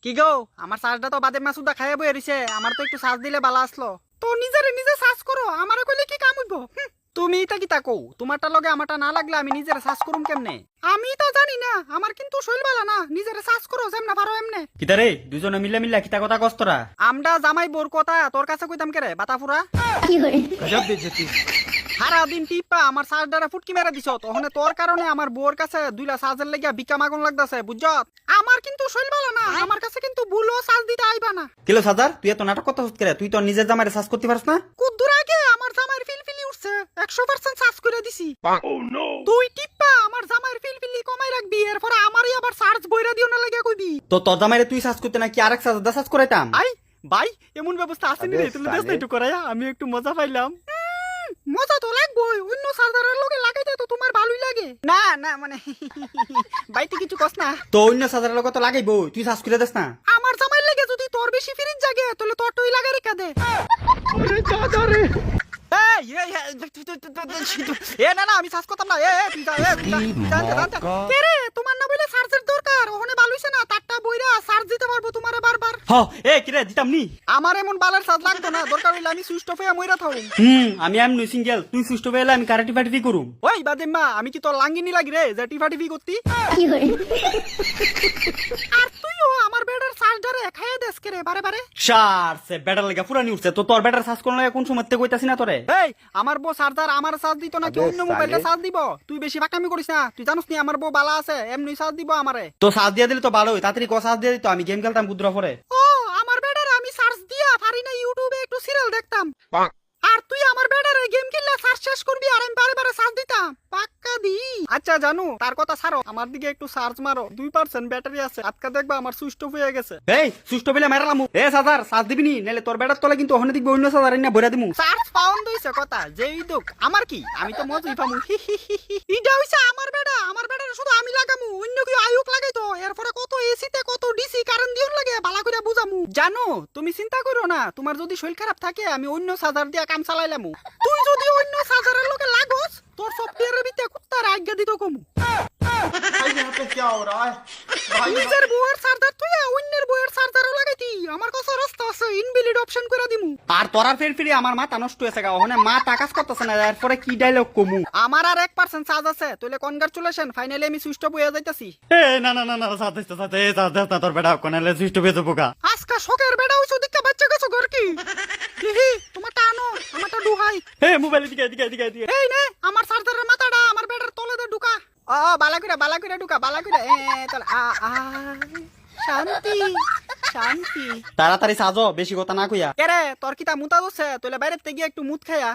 কি গো আমার চার্জটা তো বাদে মাসুদা খাইয়া বই এরিছে, আমার তো একটু চার্জ দিলে বালা আসলো। তো নিজেরে নিজে চার্জ করো, আমারে কইলে কি কাম হইব? তুমি এটা কি তাকো, তোমারটা লগে আমারটা না লাগলে আমি নিজেরে চার্জ করুম কেমনে? আমি তো জানি না, আমার কিন্তু শৈল বালা না, নিজেরে চার্জ করো যেমনা পারো এমনে। কিতারে দুজনে মিলে মিলে কিতা কথা কস্তরা আমডা জামাই বোর কথা তোর কাছে কইতাম কেরে বাতাফুরা। গজব বেজতি। সারা দিন টিপা আমার চার্জারে ফুটকি মেরে দিছ, তখন তোর কারণে আমার বউর কাছে দুইলা চার্জার লাগিয়া বিকা মাগুন লাগতাছে বুঝছত। আমার কিন্তু শৈল বালা না, আমার কাছে কিন্তু বুলো চার্জ দিতে আইবা না। কিলো সাজার তুই এত নাটক কথা করে, তুই তো নিজের জামাইরে সাজ করতে পারস না। কুদ্দুর আগে আমার জামাইয়ের ফিলফিলি উঠছে, 100% চার্জ করে দিছি। তুই টিপা আমার জামাইয়ের ফিলফিলি কমাই রাখবি, এরপর আমারই আবার চার্জ বইরা দিও না লাগিয়া কইবি। তো তোর জামাইরে তুই সাজ করতে নাকি আরেক সাজ সাজ করাইতাম। আই ভাই এমন ব্যবস্থা আসেনি রে, তুমি দেশ না একটু করাইয়া, আমি একটু মজা পাইলাম। মজা তো লাগবই, অন্য চার্জারের লগে লাগাইতে তো তোমার ভালোই লাগে। না না মানে বাইতে কিছু কস না। তো অন্য সাজারের লগত তো লাগাইবো, তুই সাজ করে দেস না। আমার জামাই লাগে যদি তোর বেশি ফিরিজ জাগে তাহলে তোর টই লাগাই রেখা দে। না না আমি চার্জ করতাম না। কে রে তোমার না বলে চার্জের দরকার, ওখানে ভালো হইছে না, তারটা বইরা চার্জ দিতে পারবো তোমারে বারবার। হ এ কিরে দিতাম নি। আমার এমন বালের চার্জ লাগতো না, দরকার হইলে আমি সুইচ অফ হয়ে মইরা থাকুম। আমি এমনি সিঙ্গেল, তুই সুস্থ পেলে আমি কারাটি ফাটি করুম। ওই বাদেম্মা আমি কি তোর লাঙ্গিনি লাগি রে যে টিফা টিফি করতি? আর তুইও আমার বেডের চার্জারে খাইয়ে দেস কে রে বারে বারে। সার সে ব্যাটার লাগা পুরানি উঠছে, তো তোর ব্যাটার সাজ করলে কোন সময় কইতাছি না তোরে। এই আমার বউ চার্জার আমার চার্জ দিত নাকি অন্য মোবাইলে চার্জ দিব? তুই বেশি ফাঁকামি করিস না, তুই জানিস নি আমার বউ বালা আছে, এমনি চার্জ দিব আমারে। তো সাজ দিয়ে দিলে তো ভালোই, তাড়াতাড়ি ক সাজ দিয়ে দিত, আমি গেম খেলতাম গুদ্রা পরে। ও আমার বেডের আমি চার্জ দিয়া পারি না, ইউটিউবে একটু সিরিয়াল দেখতাম। আর তুই আমার বেডারে গেম খেললে চার্জ শেষ করবি আর আমি বারে বারে চার্জ দিতাম, পাক্কা দি। আচ্ছা জানো তার কথা ছাড়ো, আমার দিকে একটু চার্জ মারো, 2% ব্যাটারি আছে, আজকে দেখবা আমার সুইচ অফ হয়ে গেছে। এই সুস্থ পেলে মারালাম। এ সাজার সাজ দিবি নি, নাইলে তোর ব্যাটার তলে কিন্তু ওখানে দেখবি অন্য সাজার না ভরে দিমু। চার্জ পাউন্ড হইছে কথা যেই দুক আমার কি, আমি তো মজুই পামু। ইডা হইছে আমার বেডা, আমার বেডারে শুধু আমি লাগামু, অন্য কেউ আয়ুক লাগাইতো, এরপরে কত এসিতে কত ডিসি কারেন্ট দিউন লাগে বালা কইরা বুঝামু। জানো তুমি চিন্তা করো না, তোমার যদি শরীর খারাপ থাকে আমি অন্য চার্জার দিয়া কাম চালাইলামু। তুই যদি অন্য চার্জারের লগে লাগোস তোর সফটওয়্যারের ভিতরে কুত্তার আজ্ঞা দিত কমু। নিজের বউয়ের চার্জার তুই অন্যের বউয়ের চার্জারও লাগাইতি, আমার কাছে রাস্তা আছে, ইনভ্যালিড অপশন করে দিমু। আর তোরা ফের ফিরে আমার মাথা নষ্ট হয়েছে গা, ওখানে মা টাকাস করতেছে না, এরপরে কি ডায়লগ কমু। আমার আর 1% চার্জ আছে, তাহলে কনগ্রাচুলেশন, ফাইনালি আমি সুইচ অফ হয়ে যাইতাছি। এ না না না না সাথে সাথে সাথে তোর বেটা কোনালে সুস্থ পেয়ে যাবো গা। আজকা শোকের বেড়া হইছো দিকে বাচ্চা গেছো ঘর কি? হিহি তোমারটা আনো, আমারটা ডুহাই। এ মোবাইল দিকে দিকে দিকে দিকে। এই নে আমার চার্জারের মাথাটা আমার বেড়ার তলে দে ঢুকা। বালা কইরা ঢুকা, বালা কইরা চল শান্তি শান্তি। তাড়াতাড়ি সাজো, বেশি কথা না কইয়া। কে রে তোর কিতা মুতা দছে, তোলে বাইরে থেকে একটু মুত খায়া।